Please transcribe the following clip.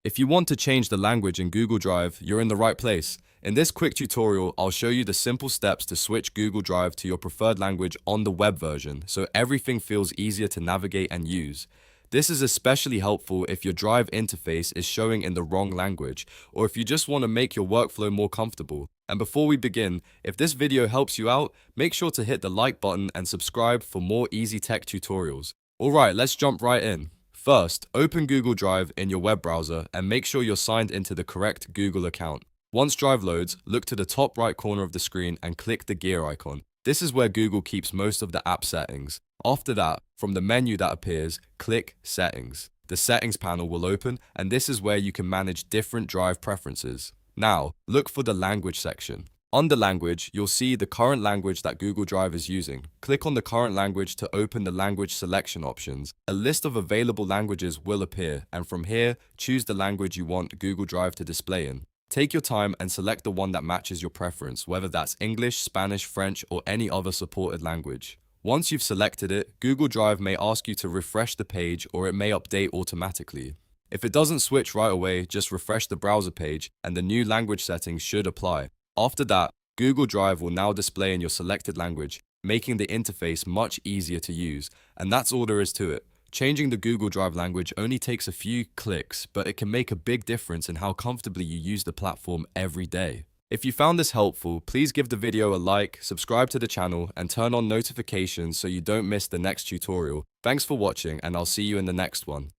If you want to change the language in Google Drive, you're in the right place. In this quick tutorial, I'll show you the simple steps to switch Google Drive to your preferred language on the web version, so everything feels easier to navigate and use. This is especially helpful if your Drive interface is showing in the wrong language, or if you just want to make your workflow more comfortable. And before we begin, if this video helps you out, make sure to hit the like button and subscribe for more easy tech tutorials. Alright, let's jump right in. First, open Google Drive in your web browser and make sure you're signed into the correct Google account. Once Drive loads, look to the top right corner of the screen and click the gear icon. This is where Google keeps most of the app settings. After that, from the menu that appears, click Settings. The Settings panel will open, and this is where you can manage different Drive preferences. Now, look for the Language section. Under Language, you'll see the current language that Google Drive is using. Click on the current language to open the language selection options. A list of available languages will appear, and from here, choose the language you want Google Drive to display in. Take your time and select the one that matches your preference, whether that's English, Spanish, French, or any other supported language. Once you've selected it, Google Drive may ask you to refresh the page, or it may update automatically. If it doesn't switch right away, just refresh the browser page, and the new language settings should apply. After that, Google Drive will now display in your selected language, making the interface much easier to use. And that's all there is to it. Changing the Google Drive language only takes a few clicks, but it can make a big difference in how comfortably you use the platform every day. If you found this helpful, please give the video a like, subscribe to the channel, and turn on notifications so you don't miss the next tutorial. Thanks for watching, and I'll see you in the next one.